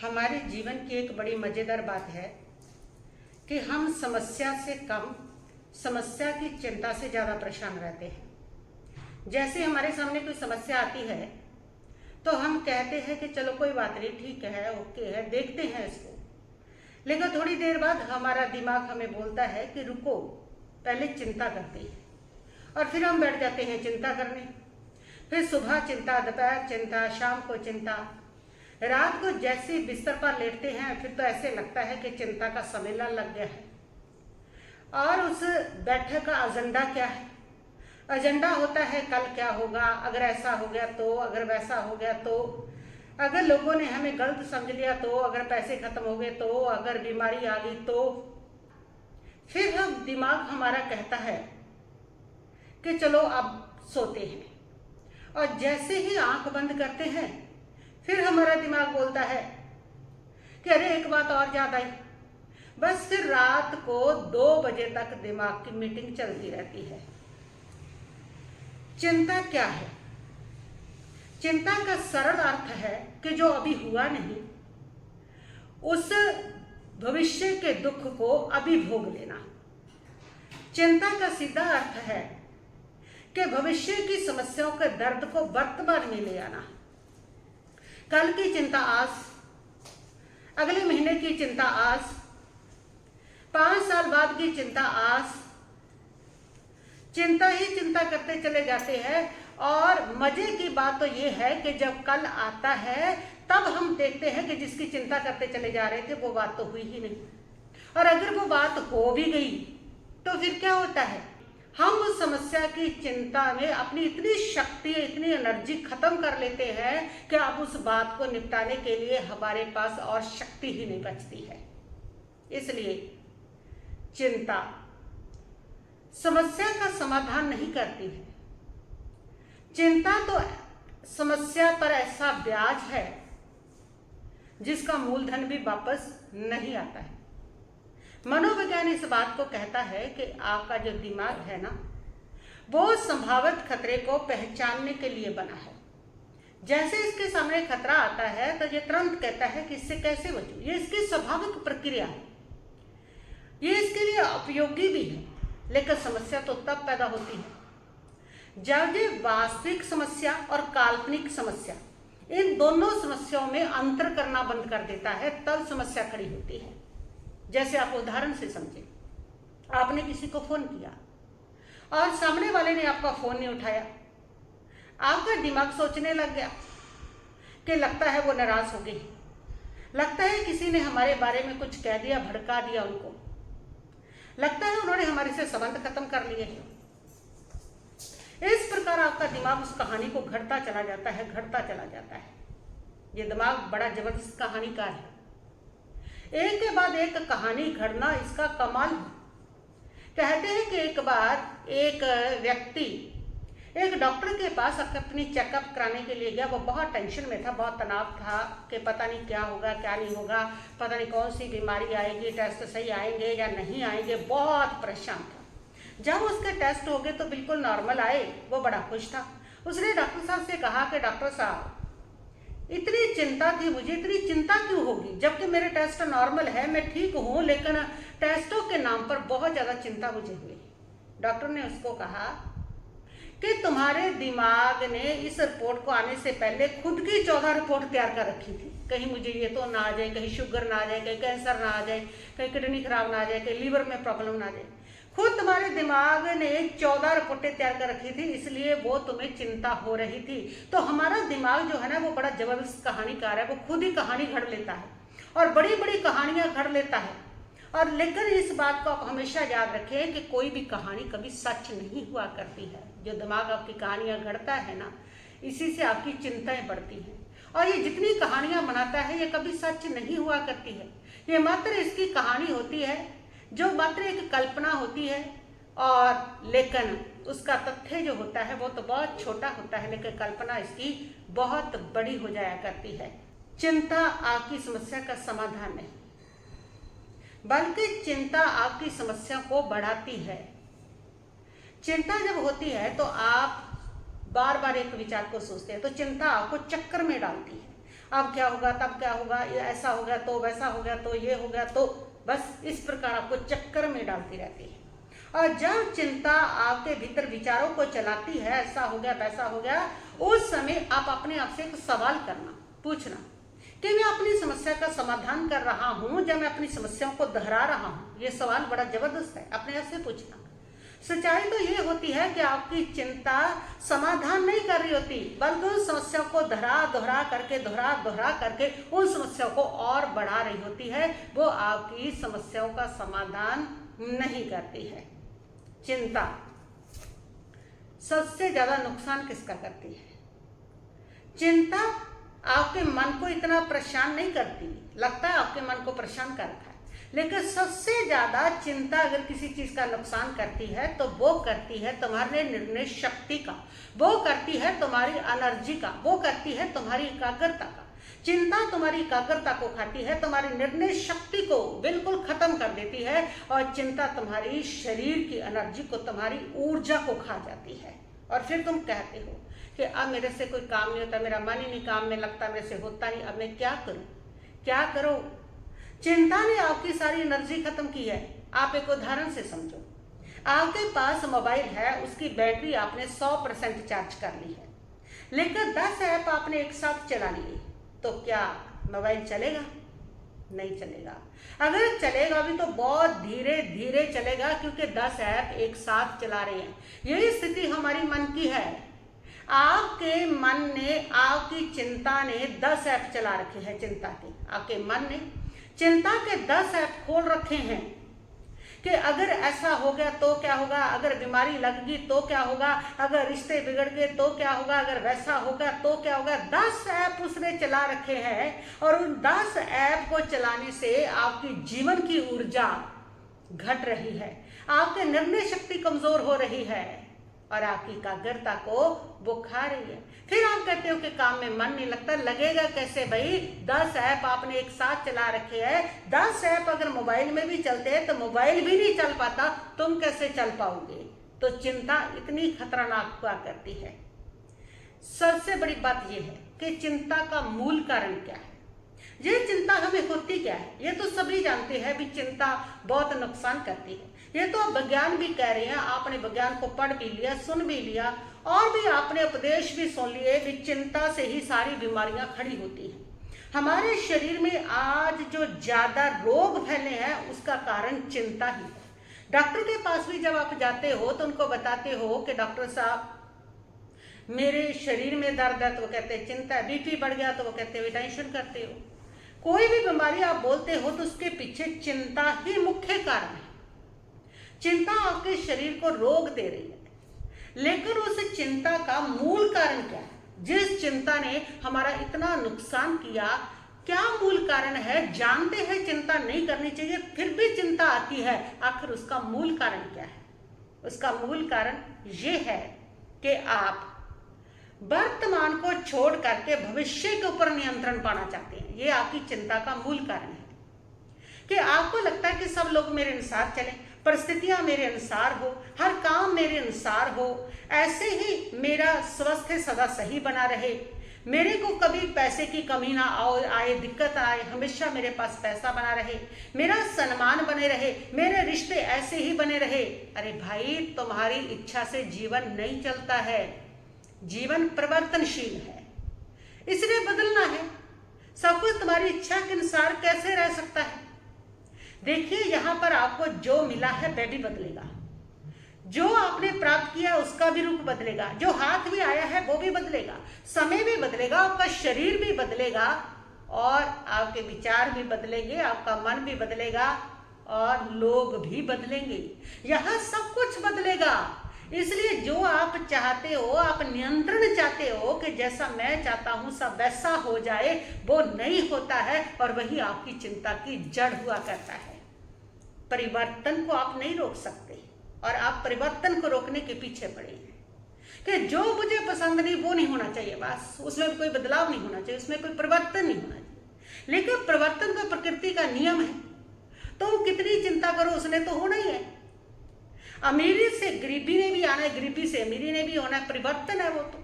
हमारे जीवन की एक बड़ी मज़ेदार बात है कि हम समस्या से कम समस्या की चिंता से ज़्यादा परेशान रहते हैं। जैसे हमारे सामने कोई समस्या आती है तो हम कहते हैं कि चलो कोई बात नहीं, ठीक है, ओके है, देखते हैं इसको। लेकिन थोड़ी देर बाद हमारा दिमाग हमें बोलता है कि रुको, पहले चिंता करते हैं, और फिर हम बैठ जाते हैं चिंता करने। फिर सुबह चिंता, दोपहर चिंता, शाम को चिंता, रात को जैसे बिस्तर पर लेटते हैं फिर तो ऐसे लगता है कि चिंता का सम्मेलन लग गया है। और उस बैठक का एजेंडा क्या है? एजेंडा होता है कल क्या होगा, अगर ऐसा हो गया तो, अगर वैसा हो गया तो, अगर लोगों ने हमें गलत समझ लिया तो, अगर पैसे खत्म हो गए तो, अगर बीमारी आ गई तो। फिर हम दिमाग हमारा कहता है कि चलो अब सोते हैं, और जैसे ही आंख बंद करते हैं फिर हमारा दिमाग बोलता है कि अरे एक बात और याद आई। बस फिर रात को 2 बजे तक दिमाग की मीटिंग चलती रहती है। चिंता क्या है? चिंता का सरल अर्थ है कि जो अभी हुआ नहीं, उस भविष्य के दुख को अभी भोग लेना। चिंता का सीधा अर्थ है कि भविष्य की समस्याओं के दर्द को वर्तमान में ले आना। कल की चिंता आज, अगले महीने की चिंता आज, 5 साल बाद की चिंता आज। चिंता ही चिंता करते चले जाते हैं। और मजे की बात तो ये है कि जब कल आता है तब हम देखते हैं कि जिसकी चिंता करते चले जा रहे थे वो बात तो हुई ही नहीं। और अगर वो बात हो भी गई तो फिर क्या होता है? हम उस समस्या की चिंता में अपनी इतनी शक्ति, इतनी एनर्जी खत्म कर लेते हैं कि अब उस बात को निपटाने के लिए हमारे पास और शक्ति ही नहीं बचती है। इसलिए चिंता समस्या का समाधान नहीं करती है। चिंता तो समस्या पर ऐसा ब्याज है जिसका मूलधन भी वापस नहीं आता है। मनोविज्ञान इस बात को कहता है कि आपका जो दिमाग है ना, वो संभावित खतरे को पहचानने के लिए बना है। जैसे इसके सामने खतरा आता है तो ये तुरंत कहता है कि इससे कैसे बचूं। ये इसकी स्वाभाविक प्रक्रिया है। ये इसके लिए उपयोगी भी है। लेकिन समस्या तो तब पैदा होती है जब ये वास्तविक समस्या और काल्पनिक समस्या, इन दोनों समस्याओं में अंतर करना बंद कर देता है, तब समस्या खड़ी होती है। जैसे आप उदाहरण से समझें, आपने किसी को फोन किया और सामने वाले ने आपका फोन नहीं उठाया। आपका दिमाग सोचने लग गया कि लगता है वो नाराज हो गई, लगता है किसी ने हमारे बारे में कुछ कह दिया, भड़का दिया उनको, लगता है उन्होंने हमारे से संबंध खत्म कर लिए हैं। इस प्रकार आपका दिमाग उस कहानी को घड़ता चला जाता है, घड़ता चला जाता है। ये दिमाग बड़ा जबरदस्त कहानीकार है। एक के बाद एक कहानी घड़ना इसका कमाल है। कहते हैं कि एक बार एक व्यक्ति एक डॉक्टर के पास अपनी चेकअप कराने के लिए गया। वो बहुत टेंशन में था, बहुत तनाव था कि पता नहीं क्या होगा, क्या नहीं होगा, पता नहीं कौन सी बीमारी आएगी, टेस्ट सही आएंगे या नहीं आएंगे, बहुत परेशान था। जब उसके टेस्ट हो गए तो बिल्कुल नॉर्मल आए, वो बड़ा खुश था। उसने डॉक्टर साहब से कहा कि डॉक्टर साहब, इतनी चिंता थी मुझे, इतनी चिंता क्यों होगी जबकि मेरे टेस्ट नॉर्मल है, मैं ठीक हूँ, लेकिन टेस्टों के नाम पर बहुत ज़्यादा चिंता मुझे हुई। डॉक्टर ने उसको कहा कि तुम्हारे दिमाग ने इस रिपोर्ट को आने से पहले खुद की 14 रिपोर्ट तैयार कर रखी थी। कहीं मुझे ये तो ना आ जाए, कहीं शुगर ना आ जाए, कहीं कैंसर ना आ जाए, कहीं किडनी खराब ना आ जाए, कहीं लीवर में प्रॉब्लम ना आ जाए। खुद तुम्हारे दिमाग ने 14 रिपोर्टें तैयार कर रखी थी, इसलिए वो तुम्हें चिंता हो रही थी। तो हमारा दिमाग जो है ना, वो बड़ा जबरदस्त कहानीकार है। वो खुद ही कहानी घड़ लेता है और बड़ी बड़ी कहानियां घड़ लेता है। और लेकिन इस बात को आप हमेशा याद रखें कि कोई भी कहानी कभी सच नहीं हुआ करती है। जो दिमाग आपकी कहानियां घड़ता है ना, इसी से आपकी चिंताएं बढ़ती हैं। और ये जितनी कहानियां बनाता है ये कभी सच नहीं हुआ करती है। ये मात्र इसकी कहानी होती है, जो मात्र एक कल्पना होती है। और लेकिन उसका तथ्य जो होता है वो तो बहुत छोटा होता है, लेकिन कल्पना इसकी बहुत बड़ी हो जाया करती है। चिंता आपकी समस्या का समाधान नहीं, बल्कि चिंता आपकी समस्या को बढ़ाती है। चिंता जब होती है तो आप बार बार एक विचार को सोचते हैं, तो चिंता आपको चक्कर में डालती है। अब क्या होगा, तब क्या होगा, ये ऐसा हो गया तो वैसा हो गया तो ये हो गया तो, बस इस प्रकार आपको चक्कर में डालती रहती है। और जब चिंता आपके भीतर विचारों को चलाती है, ऐसा हो गया वैसा हो गया, उस समय आप अपने आप से एक सवाल करना, पूछना कि मैं अपनी समस्या का समाधान कर रहा हूं या मैं अपनी समस्याओं को दोहरा रहा हूं। ये सवाल बड़ा जबरदस्त है, अपने आप से पूछना। सच्चाई तो ये होती है कि आपकी चिंता समाधान नहीं कर रही होती, बल्कि उन समस्याओं को दोहरा करके उन समस्याओं को और बढ़ा रही होती है। वो आपकी समस्याओं का समाधान नहीं करती है। चिंता सबसे ज्यादा नुकसान किसका करती है? चिंता आपके मन को इतना परेशान नहीं करती, लगता है आपके मन को परेशान कर रखा है, लेकिन सबसे ज्यादा चिंता अगर किसी चीज का नुकसान करती है तो वो करती है तुम्हारे निर्णय शक्ति का, वो करती है तुम्हारी एनर्जी का, वो करती है तुम्हारी एकाग्रता का। चिंता तुम्हारी एकाग्रता को खाती है, तुम्हारी निर्णय शक्ति को बिल्कुल खत्म कर देती है, और चिंता तुम्हारी शरीर की एनर्जी को, तुम्हारी ऊर्जा को खा जाती है। और फिर तुम कहते हो कि अब मेरे से कोई काम नहीं होता, मेरा मन ही नहीं काम में लगता, मेरे से होता नहीं, अब मैं क्या करूं, क्या करो। चिंता ने आपकी सारी एनर्जी खत्म की है। आप एक उदाहरण से समझो, आपके पास मोबाइल है, उसकी बैटरी आपने 100% चार्ज कर ली है, लेकिन 10 ऐप आपने एक साथ चला लिए, तो क्या मोबाइल चलेगा? नहीं चलेगा। अगर चलेगा भी तो बहुत धीरे धीरे चलेगा, क्योंकि 10 ऐप एक साथ चला रहे हैं। यही स्थिति हमारी मन की है। आपके मन ने, आपकी चिंता ने 10 ऐप चला रखे हैं। चिंता के, आपके मन ने चिंता के 10 ऐप खोल रखे हैं कि अगर ऐसा हो गया तो क्या होगा, अगर बीमारी लग गई तो क्या होगा, अगर रिश्ते बिगड़ गए तो क्या होगा, अगर वैसा होगा तो क्या होगा। 10 ऐप उसने चला रखे हैं, और उन 10 ऐप को चलाने से आपकी जीवन की ऊर्जा घट रही है, आपके निर्णय शक्ति कमजोर हो रही है, और आपकी एकाग्रता को वो खा रही है। फिर आप कहते हो कि काम में मन नहीं लगता। लगेगा कैसे भाई? 10 ऐप आपने एक साथ चला रखे हैं। 10 ऐप अगर मोबाइल में भी चलते हैं तो मोबाइल भी नहीं चल पाता, तुम कैसे चल पाओगे? तो चिंता इतनी खतरनाक हुआ करती है। सबसे बड़ी बात यह है कि चिंता का मूल कारण क्या है। ये चिंता हमें होती क्या है, ये तो सभी जानते हैं भी चिंता बहुत नुकसान करती है। ये तो अब विज्ञान भी कह रहे हैं, आपने विज्ञान को पढ़ भी लिया, सुन भी लिया, और भी आपने उपदेश भी सुन लिए कि चिंता से ही सारी बीमारियां खड़ी होती हैं। हमारे शरीर में आज जो ज्यादा रोग फैले हैं उसका कारण चिंता ही है। डॉक्टर के पास भी जब आप जाते हो तो उनको बताते हो कि डॉक्टर साहब मेरे शरीर में दर्द है, तो वो कहते हैं चिंता है। बीपी बढ़ गया तो वो कहते हैं टेंशन करते हो। कोई भी बीमारी आप बोलते हो तो उसके पीछे चिंता ही मुख्य कारण है। चिंता आपके शरीर को रोग दे रही है, लेकिन उस चिंता का मूल कारण क्या है? जिस चिंता ने हमारा इतना नुकसान किया, क्या मूल कारण है? जानते हैं चिंता नहीं करनी चाहिए, फिर भी चिंता आती है। आखिर उसका मूल कारण क्या है? उसका मूल कारण ये है कि आप वर्तमान को छोड़ करके भविष्य के ऊपर नियंत्रण पाना चाहते हैं। ये आपकी चिंता का मूल कारण है कि आपको लगता है कि सब लोग मेरे अनुसार चलें, परिस्थितियां मेरे अनुसार हो, हर काम मेरे अनुसार हो, ऐसे ही मेरा स्वास्थ्य सदा सही बना रहे, मेरे को कभी पैसे की कमी ना आए, दिक्कत आए, हमेशा मेरे पास पैसा बना रहे, मेरा सम्मान बने रहे, मेरे रिश्ते ऐसे ही बने रहे। अरे भाई, तुम्हारी इच्छा से जीवन नहीं चलता है। जीवन परिवर्तनशील है, इसलिए बदलना है। सब कुछ तुम्हारी इच्छा के अनुसार कैसे रह सकता है? देखिए, यहां पर आपको जो मिला है वह भी बदलेगा, जो आपने प्राप्त किया उसका भी रूप बदलेगा, जो हाथ भी आया है वो भी बदलेगा, समय भी बदलेगा, आपका शरीर भी बदलेगा, और आपके विचार भी बदलेंगे, आपका मन भी बदलेगा, और लोग भी बदलेंगे। यह सब कुछ बदलेगा। इसलिए जो आप चाहते हो, आप नियंत्रण चाहते हो कि जैसा मैं चाहता हूं सब वैसा हो जाए, वो नहीं होता है, और वही आपकी चिंता की जड़ हुआ करता है। परिवर्तन को आप नहीं रोक सकते, और आप परिवर्तन को रोकने के पीछे पड़े हैं कि जो मुझे पसंद नहीं वो नहीं होना चाहिए, बस उसमें कोई बदलाव नहीं होना चाहिए, उसमें कोई परिवर्तन नहीं होना चाहिए। लेकिन परिवर्तन तो प्रकृति का नियम है, तो कितनी चिंता करो, उसने तो होना ही है। अमीरी से गरीबी ने भी आना है, गरीबी से अमीरी ने भी होना है, परिवर्तन है वो तो।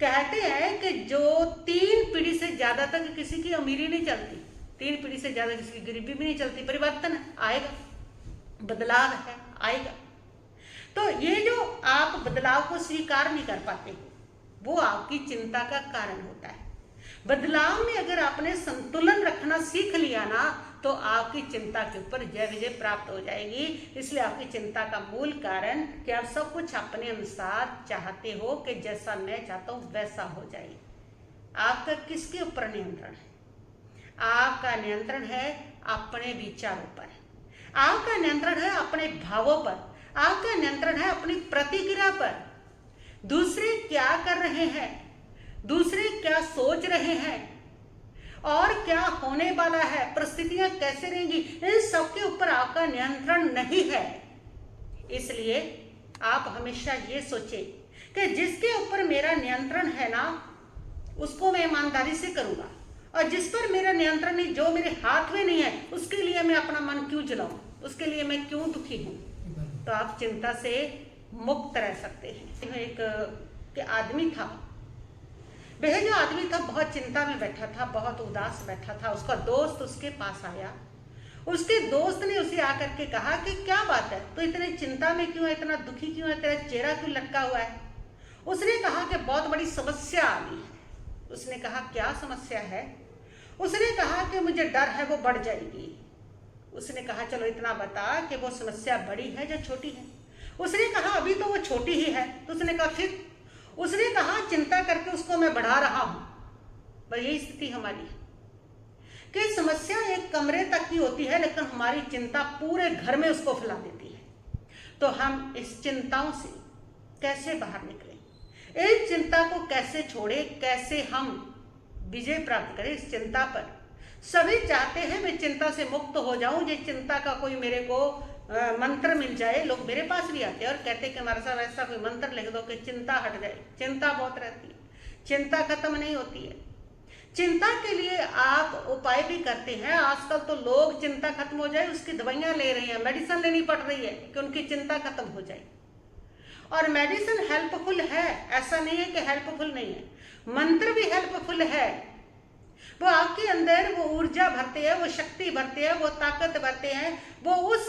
कहते हैं कि जो 3 पीढ़ी से ज्यादा तक किसी की अमीरी नहीं चलती, 3 पीढ़ी से ज्यादा किसी की गरीबी भी नहीं चलती। परिवर्तन आएगा, बदलाव है, आएगा। तो ये जो आप बदलाव को स्वीकार नहीं कर पाते वो आपकी चिंता का कारण होता है। बदलाव में अगर आपने संतुलन रखना सीख लिया ना तो आपकी चिंता के ऊपर जय विजय प्राप्त हो जाएगी। इसलिए आपकी चिंता का मूल कारण कि आप सब कुछ अपने अनुसार चाहते हो कि जैसा मैं चाहता हूं वैसा हो जाए। आपका किसके ऊपर नियंत्रण है? आपका नियंत्रण है अपने विचारों पर, आपका नियंत्रण है अपने भावों पर, आपका नियंत्रण है अपनी प्रतिक्रिया पर। दूसरे क्या कर रहे हैं, दूसरे क्या सोच रहे हैं और क्या होने वाला है, परिस्थितियां कैसे रहेंगी, इन सब के ऊपर आपका नियंत्रण नहीं है। इसलिए आप हमेशा ये सोचें कि जिसके ऊपर मेरा नियंत्रण है ना उसको मैं ईमानदारी से करूंगा, और जिस पर मेरा नियंत्रण नहीं, जो मेरे हाथ में नहीं है, उसके लिए मैं अपना मन क्यों जलाऊं, उसके लिए मैं क्यों दुखी हूं। तो आप चिंता से मुक्त रह सकते हैं। एक आदमी था, वह जो आदमी था बहुत चिंता में बैठा था, बहुत उदास बैठा था। उसका दोस्त उसके पास आया। उसके दोस्त ने उसे आकर के कहा कि क्या बात है, तो इतने चिंता में क्यों है, इतना दुखी क्यों है, तेरा चेहरा क्यों लटका हुआ है। उसने कहा कि बहुत बड़ी समस्या आ गई है। उसने कहा क्या समस्या है? उसने कहा कि मुझे डर है वो बढ़ जाएगी। उसने कहा चलो इतना बता कि वो समस्या बड़ी है या छोटी है। उसने कहा अभी तो वो छोटी ही है। तो उसने कहा फिर? उसने कहा चिंता करके उसको मैं बढ़ा रहा हूं। पर यही स्थिति हमारी है कि समस्या एक कमरे तक की होती है लेकिन हमारी चिंता पूरे घर में उसको फैला देती है। तो हम इस चिंताओं से कैसे बाहर निकलें, इस चिंता को कैसे छोड़ें, कैसे हम विजय प्राप्त करें इस चिंता पर। सभी चाहते हैं मैं चिंता से मुक्त हो जाऊं, ये चिंता का कोई मेरे को मंत्र मिल जाए। लोग मेरे पास भी आते हैं और कहते हैं कि हमारे साथ ऐसा कोई मंत्र लिख दो कि चिंता हट जाए। चिंता बहुत रहती है, चिंता खत्म नहीं होती है। चिंता के लिए आप उपाय भी करते हैं। आजकल तो लोग चिंता खत्म हो जाए उसकी दवाइयां ले रहे हैं, मेडिसिन लेनी पड़ रही है कि उनकी चिंता खत्म हो जाए। और मेडिसिन हेल्पफुल है, ऐसा नहीं है कि हेल्पफुल नहीं है। मंत्र भी हेल्पफुल है, वो आपके अंदर वो ऊर्जा भरते हैं, वो शक्ति भरते हैं, वो ताकत भरते हैं, वो उस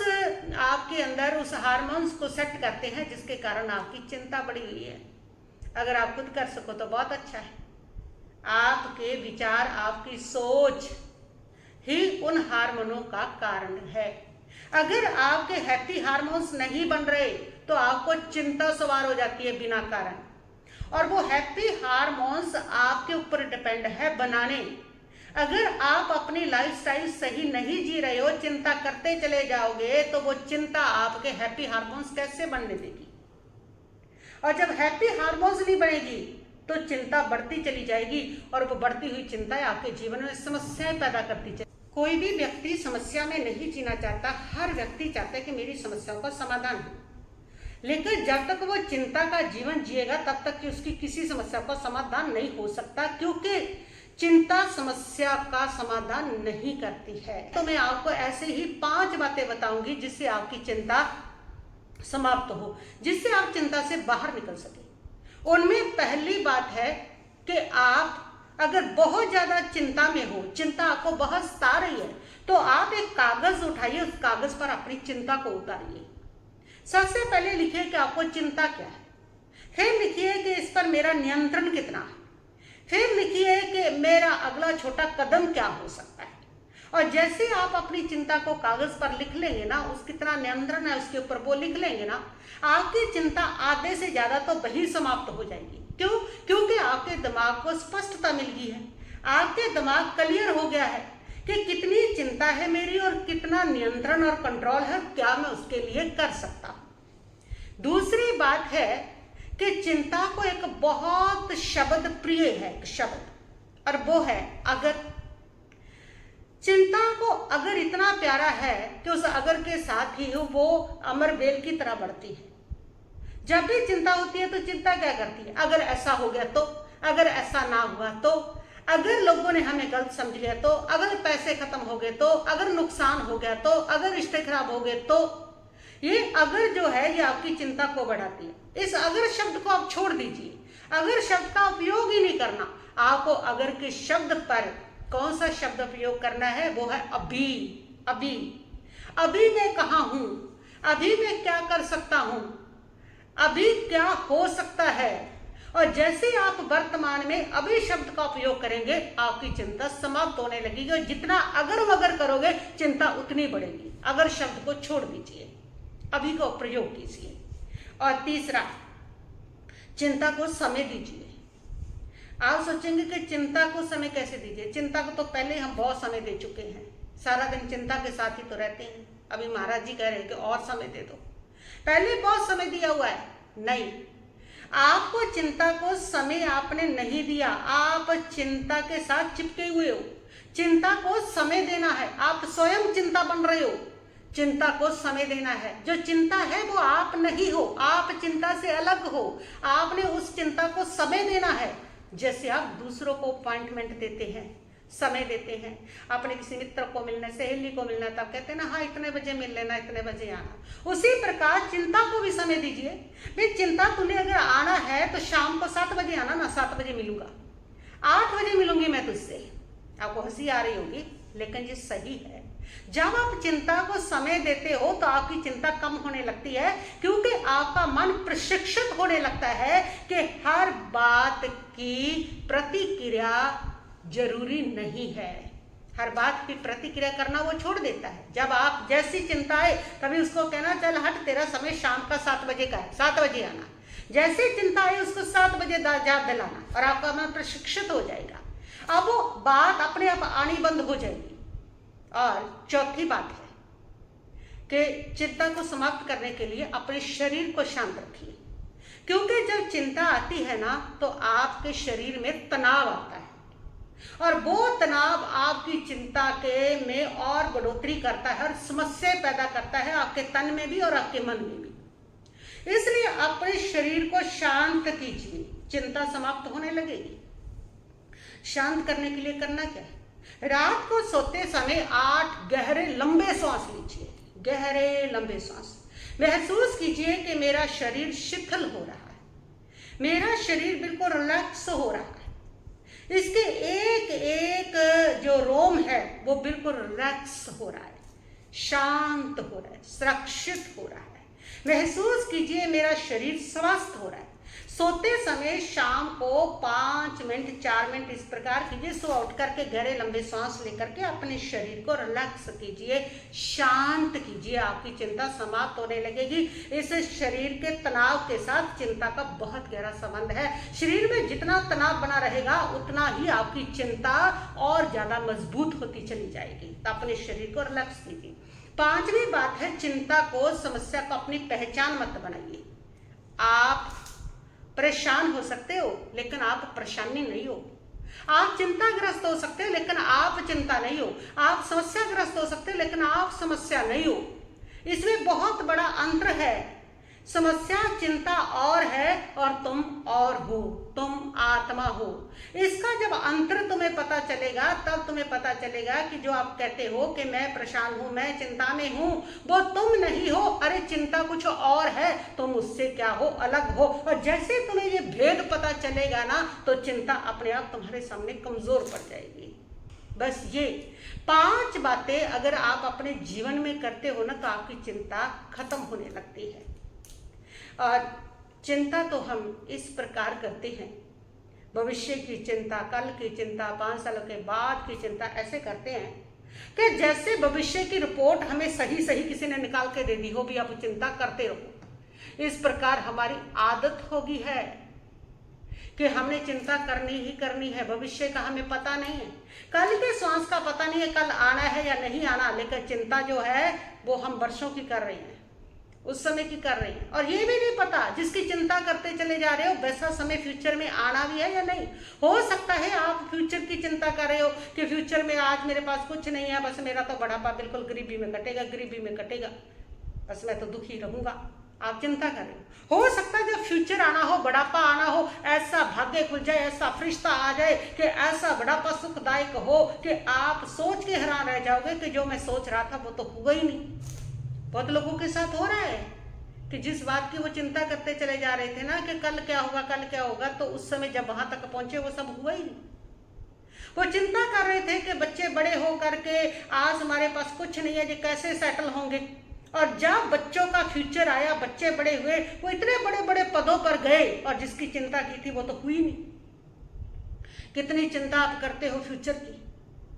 आपके अंदर उस हार्मोन्स को सेट करते हैं जिसके कारण आपकी चिंता बढ़ी हुई है। अगर आप खुद कर सको तो बहुत अच्छा है। आपके विचार, आपकी सोच ही उन हार्मोनों का कारण है। अगर आपके हैप्पी हार्मोन्स नहीं बन रहे तो आपको चिंता सवार हो जाती है बिना कारण, और वो हैप्पी हार्मोन्स आपके ऊपर डिपेंड है बनाने। अगर आप अपनी लाइफस्टाइल सही नहीं जी रहे हो, चिंता करते चले जाओगे तो वो चिंता आपके हैप्पी हार्मोन्स कैसे बनने देगी। और जब हैप्पी हार्मोन्स नहीं बनेगी तो चिंता बढ़ती चली जाएगी, और वो बढ़ती हुई चिंताएं आपके जीवन में समस्याएं पैदा करती चली। कोई भी व्यक्ति समस्या में नहीं जीना चाहता। हर व्यक्ति चाहता है कि मेरी समस्याओं का समाधान हो, लेकिन जब तक वो चिंता का जीवन जिएगा तब तक कि उसकी किसी समस्या का समाधान नहीं हो सकता, क्योंकि चिंता समस्या का समाधान नहीं करती है। तो मैं आपको ऐसे ही 5 बातें बताऊंगी जिससे आपकी चिंता समाप्त हो, जिससे आप चिंता से बाहर निकल सके। उनमें पहली बात है कि आप अगर बहुत ज्यादा चिंता में हो, चिंता आपको बहुत सता रही है, तो आप एक कागज उठाइए, उस कागज पर अपनी चिंता को उतारिए। सबसे पहले लिखिए कि आपको चिंता क्या है, फिर लिखिए कि इस पर मेरा नियंत्रण कितना है, फिर लिखिए कि मेरा अगला छोटा कदम क्या हो सकता है। और जैसे आप अपनी चिंता को कागज पर लिख लेंगे ना, उस कितना नियंत्रण है उसके ऊपर वो लिख लेंगे ना, आपकी चिंता आधे से ज्यादा तो वही समाप्त हो जाएगी। क्यों? क्योंकि आपके दिमाग को स्पष्टता मिल गई है, आपके दिमाग क्लियर हो गया है कि कितनी चिंता है मेरी और कितना नियंत्रण और कंट्रोल है, क्या मैं उसके लिए कर सकता हूं। दूसरी बात है कि चिंता को एक बहुत शब्द प्रिय है, एक शब्द, और वो है अगर। चिंता को अगर इतना प्यारा है कि उस अगर के साथ ही वो अमर बेल की तरह बढ़ती है। जब भी चिंता होती है तो चिंता क्या करती है, अगर ऐसा हो गया तो, अगर ऐसा ना हुआ तो, अगर लोगों ने हमें गलत समझ लिया तो, अगर पैसे खत्म हो गए तो, अगर नुकसान हो गया तो, अगर रिश्ते खराब हो गए तो। ये अगर जो है ये आपकी चिंता को बढ़ाती है। इस अगर शब्द को आप छोड़ दीजिए। अगर शब्द का उपयोग ही नहीं करना, आपको अगर के शब्द पर कौन सा शब्द उपयोग करना है, वो है अभी। अभी, अभी मैं कहाँ हूं, अभी मैं क्या कर सकता हूं, अभी क्या हो सकता है। और जैसे आप वर्तमान में अभी शब्द का उपयोग करेंगे, आपकी चिंता समाप्त होने लगेगी। और जितना अगर मगर करोगे, चिंता उतनी बढ़ेगी। अगर शब्द को छोड़ दीजिए, अभी को प्रयोग कीजिए। और तीसरा, चिंता को समय दीजिए। आप सोचेंगे कि चिंता को समय कैसे दीजिए, चिंता को तो पहले हम बहुत समय दे चुके हैं, सारा दिन चिंता के साथ ही तो रहते हैं। अभी महाराज जी कह रहे हैं कि और समय दे दो, पहले बहुत समय दिया हुआ है। नहीं, आपको चिंता को समय आपने नहीं दिया, आप चिंता के साथ चिपके हुए हो। चिंता को समय देना है, आप स्वयं चिंता बन रहे हो। चिंता को समय देना है। जो चिंता है वो आप नहीं हो, आप चिंता से अलग हो। आपने उस चिंता को समय देना है। जैसे आप दूसरों को अपॉइंटमेंट देते हैं, समय देते हैं, अपने किसी मित्र को मिलना, सहेली को मिलना, तब कहते हैं ना हाँ इतने बजे मिल लेना, इतने बजे आना। उसी प्रकार चिंता को भी समय दीजिए। भाई चिंता तुम्हें अगर आना है तो शाम को 7 बजे आना ना, 7 बजे मिलूंगा, 8 बजे मिलूंगी मैं तुझसे। आपको हंसी आ रही होगी, लेकिन ये सही है। जब आप चिंता को समय देते हो तो आपकी चिंता कम होने लगती है, क्योंकि आपका मन प्रशिक्षित होने लगता है कि हर बात की प्रतिक्रिया जरूरी नहीं है। हर बात की प्रतिक्रिया करना वो छोड़ देता है। जब आप जैसी चिंता आए तभी उसको कहना चल हट, तेरा समय शाम का 7 बजे का है, 7 बजे आना। जैसे चिंता आई उसको 7 बजे याद दिलाना, और आपका मन प्रशिक्षित हो जाएगा। अब वो बात अपने आप आनी बंद हो जाएगी। और चौथी बात है कि चिंता को समाप्त करने के लिए अपने शरीर को शांत रखिए, क्योंकि जब चिंता आती है ना तो आपके शरीर में तनाव आता है, और वो तनाव आपकी चिंता के में और बढ़ोतरी करता है और समस्या पैदा करता है, आपके तन में भी और आपके मन में भी। इसलिए अपने शरीर को शांत कीजिए, चिंता समाप्त होने लगेगी। शांत करने के लिए करना क्या है, रात को सोते समय 8 गहरे लंबे सांस लीजिए। गहरे लंबे सांस महसूस कीजिए कि मेरा शरीर शिथिल हो रहा है, मेरा शरीर बिल्कुल रिलैक्स हो रहा है। इसके एक एक जो रोम है वो बिल्कुल रिलैक्स हो रहा है, शांत हो रहा है, सुरक्षित हो रहा है। महसूस कीजिए मेरा शरीर स्वस्थ हो रहा है। सोते समय शाम को 5 मिनट 4 मिनट इस प्रकार कीजिए। सुबह उठ करके गहरे लंबे सांस लेकर के अपने शरीर को रिलैक्स कीजिए, शांत कीजिए, आपकी चिंता समाप्त होने लगेगी। इस शरीर के तनाव के साथ चिंता का बहुत गहरा संबंध है। शरीर में जितना तनाव बना रहेगा उतना ही आपकी चिंता और ज्यादा मजबूत होती चली जाएगी। तो अपने शरीर को रिलैक्स कीजिए। 5वीं बात है, चिंता को, समस्या को अपनी पहचान मत बनाइए। आप परेशान हो सकते हो लेकिन आप परेशानी नहीं हो। आप चिंताग्रस्त हो सकते हो लेकिन आप चिंता नहीं हो। आप समस्याग्रस्त हो सकते हो लेकिन आप समस्या नहीं हो। इसमें बहुत बड़ा अंतर है। समस्या चिंता और है और तुम और हो, तुम आत्मा हो। इसका जब अंतर तुम्हें पता चलेगा तब तुम्हें पता चलेगा कि जो आप कहते हो कि मैं परेशान हूं, मैं चिंता में हूं, वो तुम नहीं हो। अरे चिंता कुछ और है, तुम उससे क्या हो, अलग हो। और जैसे तुम्हें ये भेद पता चलेगा ना तो चिंता अपने आप तुम्हारे सामने कमजोर पड़ जाएगी। बस ये 5 बातें अगर आप अपने जीवन में करते हो ना तो आपकी चिंता खत्म होने लगती है। और चिंता तो हम इस प्रकार करते हैं, भविष्य की चिंता, कल की चिंता, 5 सालों के बाद की चिंता, ऐसे करते हैं कि जैसे भविष्य की रिपोर्ट हमें सही सही किसी ने निकाल के दे दी हो, भी आप चिंता करते रहो। इस प्रकार हमारी आदत होगी है कि हमने चिंता करनी ही करनी है। भविष्य का हमें पता नहीं है, कल के श्वास का पता नहीं है कल आना है या नहीं आना, लेकिन चिंता जो है वो हम वर्षों की कर रहे हैं, उस समय की कर रहे हैं। और ये भी नहीं पता, जिसकी चिंता करते चले जा रहे हो वैसा समय फ्यूचर में आना भी है या नहीं। हो सकता है आप फ्यूचर की चिंता कर रहे हो कि फ्यूचर में आज मेरे पास कुछ नहीं है, बस मेरा तो बुढ़ापा बिल्कुल गरीबी में कटेगा, गरीबी में कटेगा, बस मैं तो दुखी रहूंगा। आप चिंता कर रहे हो सकता है जब फ्यूचर आना हो, बुढ़ापा आना हो, ऐसा भाग्य खुल जाए, ऐसा फरिश्ता आ जाए कि ऐसा बुढ़ापा सुखदायक हो कि आप सोच के हैरान रह जाओगे कि जो मैं सोच रहा था वो तो हुआ ही नहीं। बहुत लोगों के साथ हो रहा है कि जिस बात की वो चिंता करते चले जा रहे थे ना कि कल क्या होगा कल क्या होगा, तो उस समय जब वहां तक पहुंचे वो सब हुआ ही नहीं। वो चिंता कर रहे थे कि बच्चे बड़े हो करके आज हमारे पास कुछ नहीं है, ये कैसे सेटल होंगे। और जब बच्चों का फ्यूचर आया, बच्चे बड़े हुए, वो इतने बड़े बड़े पदों पर गए और जिसकी चिंता की थी वो तो हुई नहीं। कितनी चिंता आप करते हो फ्यूचर की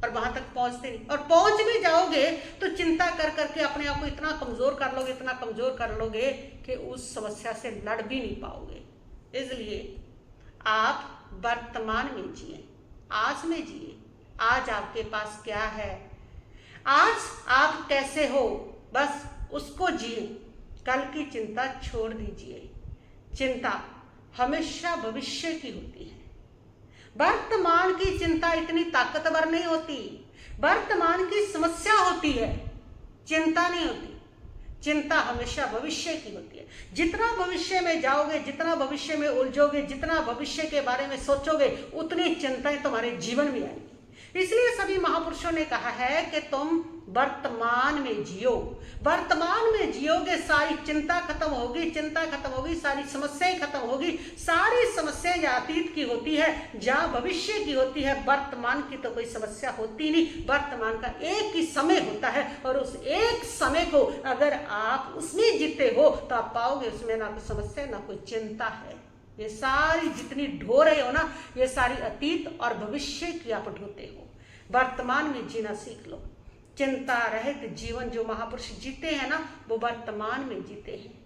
और वहां तक पहुंचते नहीं, और पहुंच भी जाओगे तो चिंता कर करके अपने आप को इतना कमजोर कर लोगे, इतना कमजोर कर लोगे कि उस समस्या से लड़ भी नहीं पाओगे। इसलिए आप वर्तमान में जिए, आज में जिए। आज आपके पास क्या है, आज आप कैसे हो, बस उसको जिए। कल की चिंता छोड़ दीजिए। चिंता हमेशा भविष्य की होती है। वर्तमान की चिंता इतनी ताकतवर नहीं होती। वर्तमान की समस्या होती है, चिंता नहीं होती। चिंता हमेशा भविष्य की होती है। जितना भविष्य में जाओगे, जितना भविष्य में उलझोगे, जितना भविष्य के बारे में सोचोगे, उतनी चिंताएं तुम्हारे जीवन में आएंगी। इसलिए सभी महापुरुषों ने कहा है कि तुम वर्तमान में जियो। वर्तमान में जियोगे, सारी चिंता खत्म होगी, चिंता खत्म होगी, सारी समस्याएं खत्म होगी। सारी समस्याएं अतीत की होती है, जहाँ भविष्य की होती है। वर्तमान की तो कोई समस्या होती नहीं। वर्तमान का एक ही समय होता है और उस एक समय को अगर आप उसमें जीते हो तो आप पाओगे उसमें ना कोई समस्या ना कोई चिंता है। ये सारी जितनी ढो रहे हो ना, ये सारी अतीत और भविष्य की आप ढोते हो। वर्तमान में जीना सीख लो। चिंता रहित जीवन जो महापुरुष जीते हैं ना, वो वर्तमान में जीते हैं।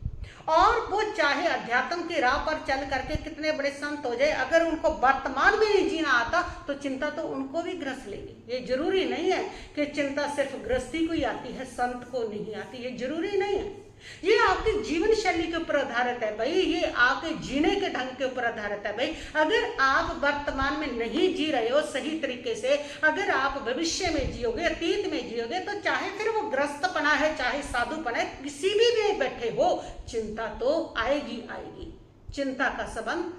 और वो चाहे अध्यात्म की राह पर चल करके कितने बड़े संत हो जाए, अगर उनको वर्तमान में नहीं जीना आता तो चिंता तो उनको भी ग्रस्त लेगी। ये जरूरी नहीं है कि चिंता सिर्फ गृहस्थी को ही आती है, संत को नहीं आती, ये जरूरी नहीं है। ये आपकी जीवन शैली के ऊपर आधारित है भाई, ये आपके जीने के ढंग के ऊपर आधारित है भाई। अगर आप वर्तमान में नहीं जी रहे हो सही तरीके से, अगर आप भविष्य में जियोगे, अतीत में जियोगे, तो चाहे फिर वो ग्रस्तपना है, चाहे साधुपना है, किसी भी में बैठे हो, चिंता तो आएगी आएगी। चिंता का संबंध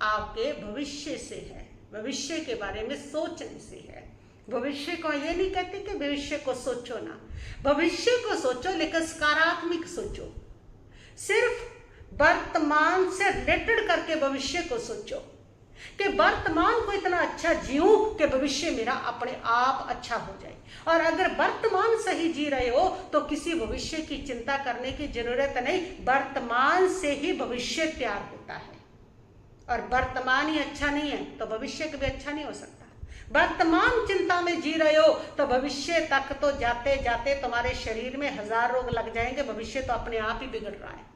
आपके भविष्य से है, भविष्य के बारे में सोचने से है। भविष्य को ये नहीं कहते कि भविष्य को सोचो ना, भविष्य को सोचो लेकिन सकारात्मक सोचो। सिर्फ वर्तमान से रिलेटेड करके भविष्य को सोचो कि वर्तमान को इतना अच्छा जीऊं कि भविष्य मेरा अपने आप अच्छा हो जाए। और अगर वर्तमान सही जी रहे हो तो किसी भविष्य की चिंता करने की जरूरत नहीं। वर्तमान से ही भविष्य तैयार होता है, और वर्तमान ही अच्छा नहीं है तो भविष्य कभी अच्छा नहीं हो सकता। वर्तमान चिंता में जी रहे हो तो भविष्य तक तो जाते जाते तुम्हारे शरीर में 1000 रोग लग जाएंगे। भविष्य तो अपने आप ही बिगड़ रहा है।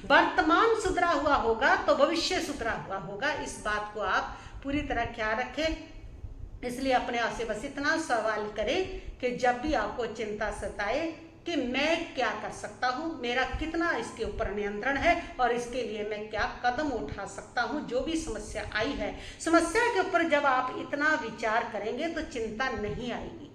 वर्तमान सुधरा हुआ होगा तो भविष्य सुधरा हुआ होगा। इस बात को आप पूरी तरह ख्याल रखें। इसलिए अपने आप से बस इतना सवाल करें कि जब भी आपको चिंता सताए कि मैं क्या कर सकता हूँ, मेरा कितना इसके ऊपर नियंत्रण है और इसके लिए मैं क्या कदम उठा सकता हूँ। जो भी समस्या आई है, समस्या के ऊपर जब आप इतना विचार करेंगे तो चिंता नहीं आएगी।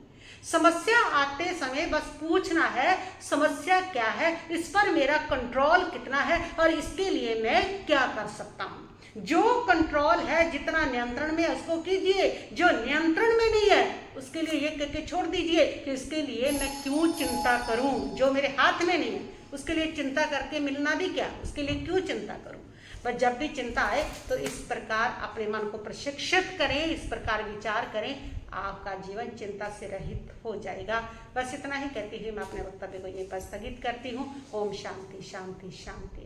समस्या आते समय बस पूछना है समस्या क्या है, इस पर मेरा कंट्रोल कितना है और इसके लिए मैं क्या कर सकता हूँ। जो कंट्रोल है, जितना नियंत्रण में है उसको कीजिए, जो नियंत्रण में नहीं है उसके लिए ये करके छोड़ दीजिए कि इसके लिए मैं क्यों चिंता करूं। जो मेरे हाथ में नहीं है उसके लिए चिंता करके मिलना भी क्या, उसके लिए क्यों चिंता करूं। बस जब भी चिंता आए तो इस प्रकार अपने मन को प्रशिक्षित करें, इस प्रकार विचार करें, आपका जीवन चिंता से रहित हो जाएगा। बस इतना ही कहती हुई मैं अपने वक्तव्य को यहीं पर स्थगित करती हूँ। ओम शांति शांति शांति।